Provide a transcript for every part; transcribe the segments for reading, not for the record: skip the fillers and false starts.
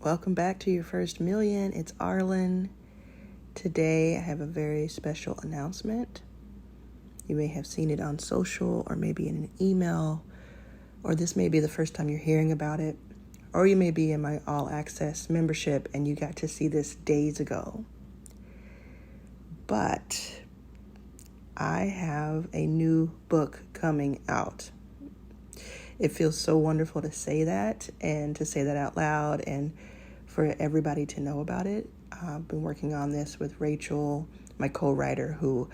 Welcome back to Your First Million. It's Arlan. Today I have a very special announcement. You may have seen it on social or maybe in an email, or this may be the first time you're hearing about it, or you may be in my All Access membership and you got to see this days ago. But I have a new book coming out. It feels so wonderful to say that and to say that out loud and for everybody to know about it. I've been working on this with Rachel, my co-writer, who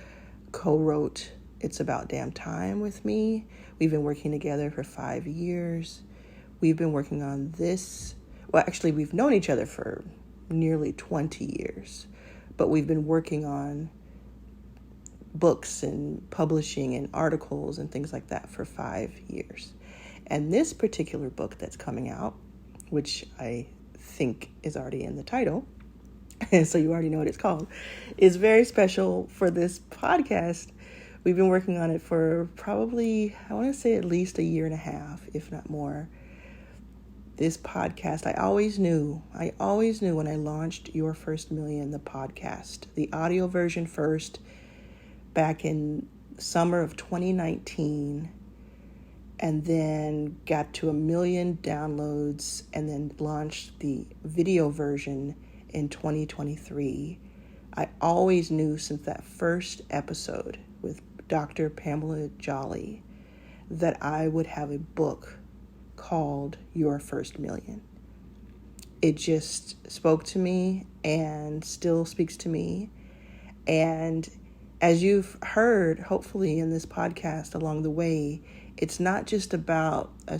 co-wrote It's About Damn Time with me. We've been working together for 5 years. We've been working on this. Well, actually, we've known each other for nearly 20 years, but we've been working on books and publishing and articles and things like that for 5 years. And this particular book that's coming out, which I think is already in the title, and so you already know what it's called, is very special for this podcast. We've been working on it for probably, I want to say at least a year and a half, if not more. This podcast, I always knew when I launched Your First Million, the podcast, the audio version first, back in summer of 2019, and then got to 1 million downloads and then launched the video version in 2023. I always knew since that first episode with Dr. Pamela Jolly that I would have a book called Your First Million. It just spoke to me and still speaks to me. And as you've heard, hopefully in this podcast along the way, it's not just about a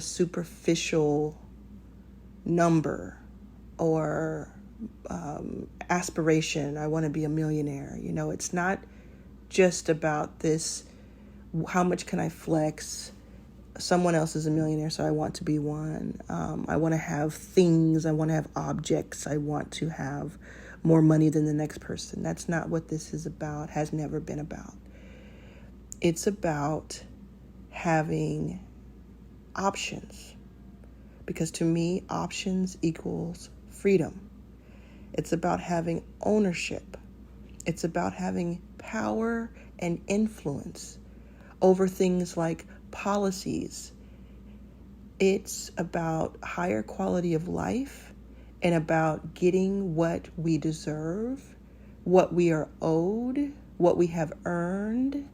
superficial number or aspiration. I want to be a millionaire. It's not just about this. How much can I flex? Someone else is a millionaire, so I want to be one. I want to have things. I want to have objects. I want to have more money than the next person. That's not what this is about, has never been about. It's about having options, because to me, options equals freedom. It's about having ownership. It's about having power and influence over things like policies. It's about higher quality of life and about getting what we deserve, what we are owed, what we have earned.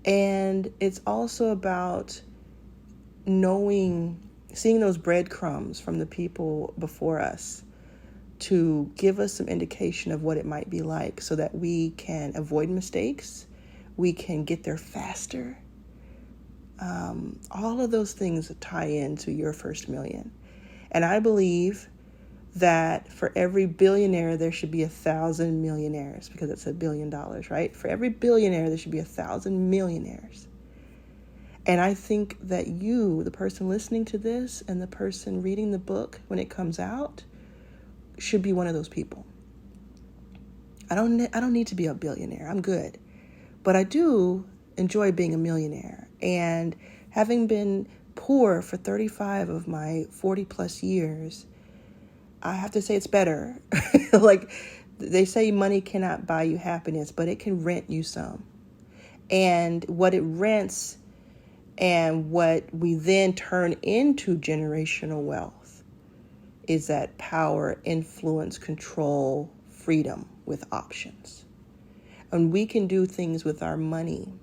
And it's also about seeing those breadcrumbs from the people before us to give us some indication of what it might be like so that we can avoid mistakes, we can get there faster. All of those things tie into Your First Million. And I believe that for every billionaire, there should be 1,000 millionaires, because it's $1 billion, right? For every billionaire, there should be 1,000 millionaires. And I think that you, the person listening to this and the person reading the book when it comes out, should be one of those people. I don't need to be a billionaire. I'm good. But I do enjoy being a millionaire. And having been poor for 35 of my 40 plus years, I have to say it's better. Like they say, money cannot buy you happiness, but it can rent you some. And what it rents and what we then turn into generational wealth is that power, influence, control, freedom with options. And we can do things with our money.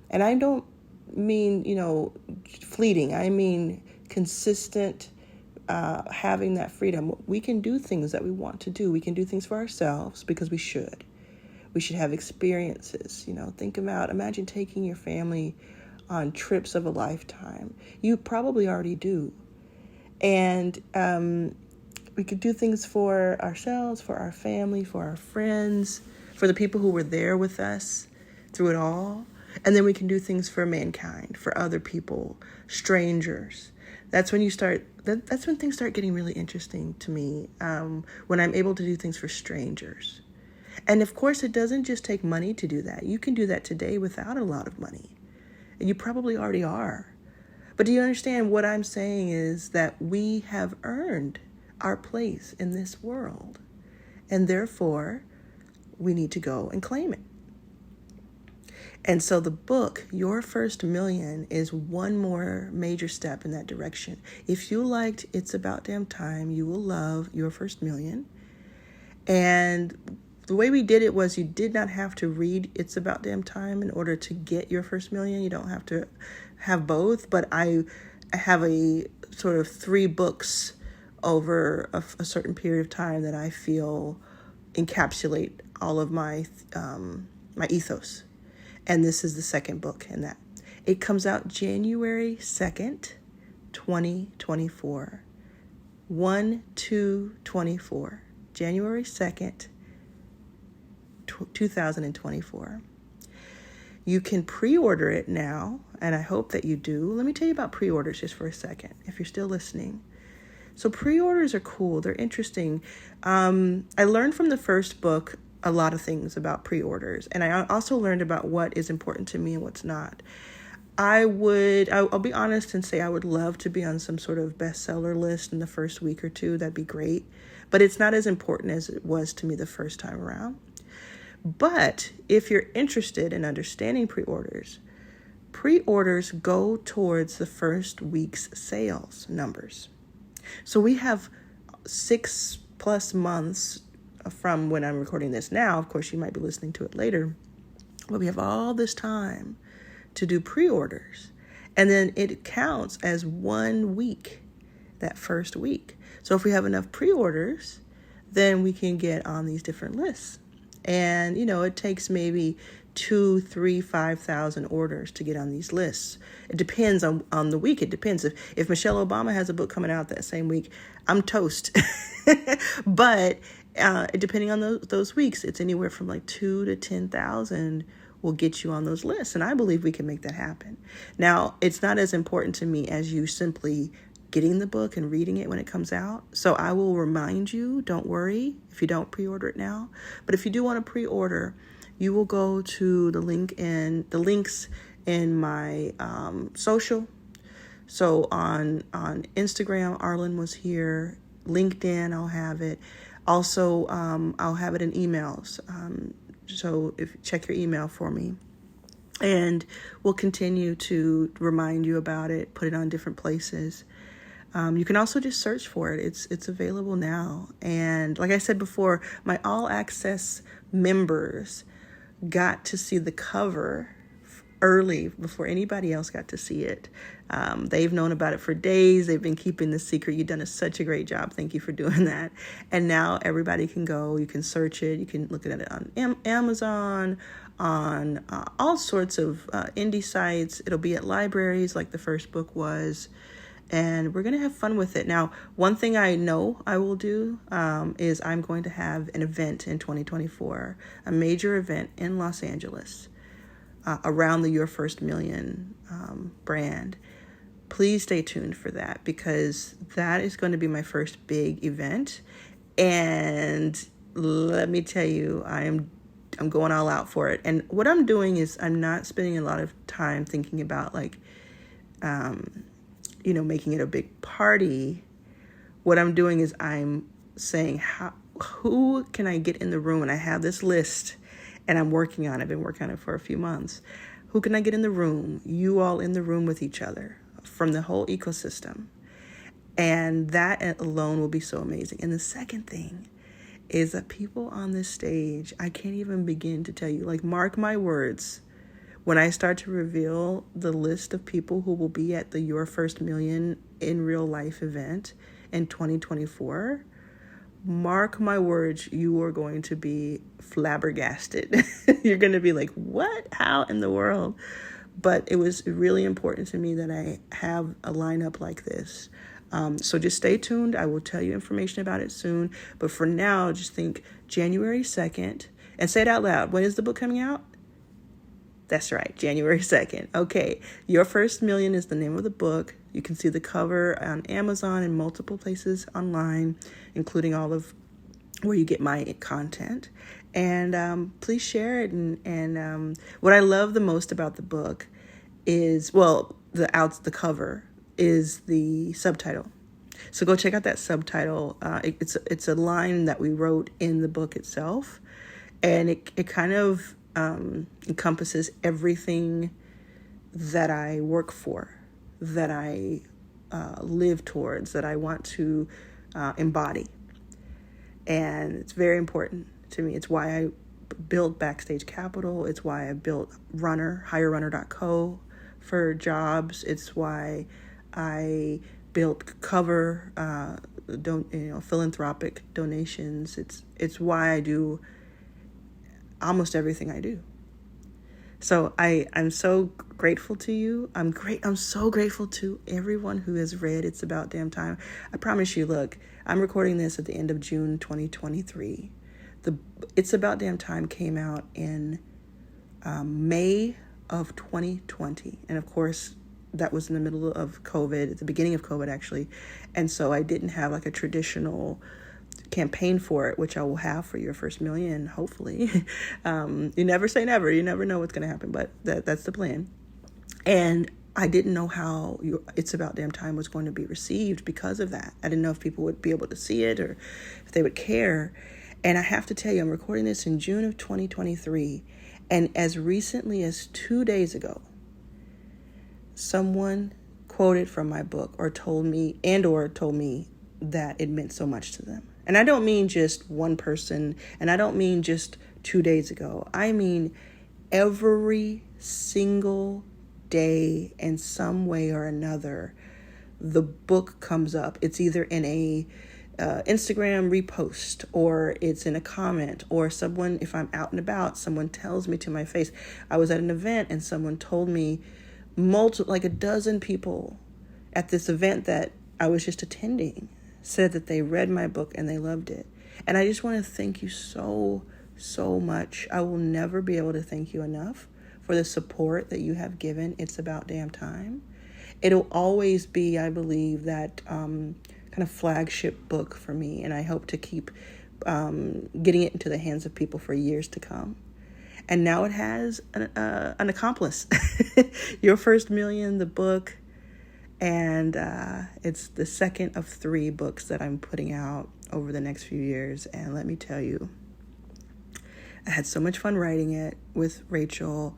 And I don't mean, fleeting. I mean consistent, having that freedom. We can do things that we want to do. We can do things for ourselves because we should. We should have experiences. Imagine taking your family on trips of a lifetime. You probably already do. And we could do things for ourselves, for our family, for our friends, for the people who were there with us through it all. And then we can do things for mankind, for other people, strangers. That's when that's when things start getting really interesting to me, when I'm able to do things for strangers. And of course, it doesn't just take money to do that. You can do that today without a lot of money. And you probably already are. But do you understand what I'm saying is that we have earned our place in this world, and therefore we need to go and claim it. And so the book, Your First Million, is one more major step in that direction. If you liked It's About Damn Time, you will love Your First Million. And the way we did it was you did not have to read It's About Damn Time in order to get Your First Million. You don't have to have both, but I have a sort of 3 books over a certain period of time that I feel encapsulate all of my ethos. And this is the second book in that. It comes out January 2nd, 2024. 1/2/24. January 2nd, 2024. You can pre-order it now, and I hope that you do. Let me tell you about pre-orders just for a second, if you're still listening. So pre-orders are cool. They're interesting. I learned from the first book a lot of things about pre-orders. And I also learned about what is important to me and what's not. I'll be honest and say I would love to be on some sort of bestseller list in the first week or two. That'd be great. But it's not as important as it was to me the first time around. But if you're interested in understanding pre-orders go towards the first week's sales numbers. So we have 6+ months from when I'm recording this now. Of course, you might be listening to it later, but we have all this time to do pre-orders. And then it counts as 1 week, that first week. So if we have enough pre-orders, then we can get on these different lists. And, it takes maybe 2, 3, 5,000 orders to get on these lists. It depends on the week. It depends. If Michelle Obama has a book coming out that same week, I'm toast. But depending on those weeks, it's anywhere from like 2 to 10,000 will get you on those lists. And I believe we can make that happen. Now, it's not as important to me as you simply getting the book and reading it when it comes out. So I will remind you, don't worry if you don't pre-order it now. But if you do want to pre-order, you will go to the links in my social. So on Instagram, Arlan was here. LinkedIn, I'll have it. Also, I'll have it in emails. So check your email for me. And we'll continue to remind you about it, put it on different places. You can also just search for it. It's available now. And like I said before, my all access members got to see the cover early before anybody else got to see it. They've known about it for days. They've been keeping the secret. You've done such a great job. Thank you for doing that. And now everybody can go. You can search it. You can look at it on Amazon, on all sorts of indie sites. It'll be at libraries like the first book was. And we're going to have fun with it. Now, one thing I know I will do is I'm going to have an event in 2024, a major event in Los Angeles around the Your First Million brand. Please stay tuned for that, because that is going to be my first big event. And let me tell you, I'm going all out for it. And what I'm doing is I'm not spending a lot of time thinking about making it a big party. What I'm doing is I'm saying, who can I get in the room? And I have this list and I'm working on it. I've been working on it for a few months. Who can I get in the room? You all in the room with each other from the whole ecosystem. And that alone will be so amazing. And the second thing is that people on this stage, I can't even begin to tell you, mark my words, when I start to reveal the list of people who will be at the Your First Million in real life event in 2024, mark my words, you are going to be flabbergasted. You're going to be like, what? How in the world? But it was really important to me that I have a lineup like this. So just stay tuned. I will tell you information about it soon. But for now, just think January 2nd and say it out loud. When is the book coming out? That's right, January 2nd. Okay, Your First Million is the name of the book. You can see the cover on Amazon and multiple places online, including all of where you get my content. And please share it. And what I love the most about the book is, the cover. is the subtitle. So go check out that subtitle. It's a line that we wrote in the book itself, and it kind of encompasses everything that I work for, that I live towards, that I want to embody. And it's very important to me. It's why I built Backstage Capital. It's why I built HireRunner.co for jobs. It's why I built Cover, philanthropic donations. It's why I do almost everything I do. So I'm so grateful to you. I'm so grateful to everyone who has read It's About Damn Time. I promise you, look, I'm recording this at the end of June 2023. It's About Damn Time came out in May of 2020. And of course, that was in the middle of COVID, at the beginning of COVID, actually. And so I didn't have like a traditional campaign for it, which I will have for your first million, hopefully. You never say never. You never know what's going to happen, but that's the plan. And I didn't know how It's About Damn Time was going to be received because of that. I didn't know if people would be able to see it or if they would care. And I have to tell you, I'm recording this in June of 2023. And as recently as 2 days ago, someone quoted from my book or told me that it meant so much to them. And I don't mean just one person, and I don't mean just 2 days ago. I mean every single day in some way or another, the book comes up. It's either in a Instagram repost, or it's in a comment, or someone, if I'm out and about, someone tells me to my face. I was at an event and someone told me like a dozen people at this event that I was just attending said that they read my book and they loved it. And I just want to thank you so, so much. I will never be able to thank you enough for the support that you have given It's About Damn Time. It'll always be, I believe, that kind of flagship book for me. And I hope to keep getting it into the hands of people for years to come. And now it has an accomplice. Your First Million, the book. And it's the second of 3 books that I'm putting out over the next few years. And let me tell you, I had so much fun writing it with Rachel.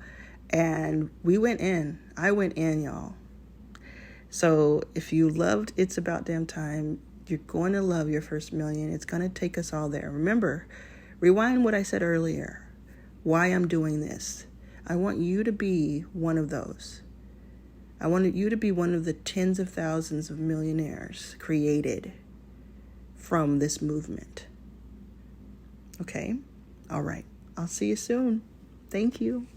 And I went in, y'all. So if you loved It's About Damn Time, you're going to love Your First Million. It's going to take us all there. Remember, rewind what I said earlier, why I'm doing this. I want you to be one of those. I wanted you to be one of the tens of thousands of millionaires created from this movement. Okay? All right. I'll see you soon. Thank you.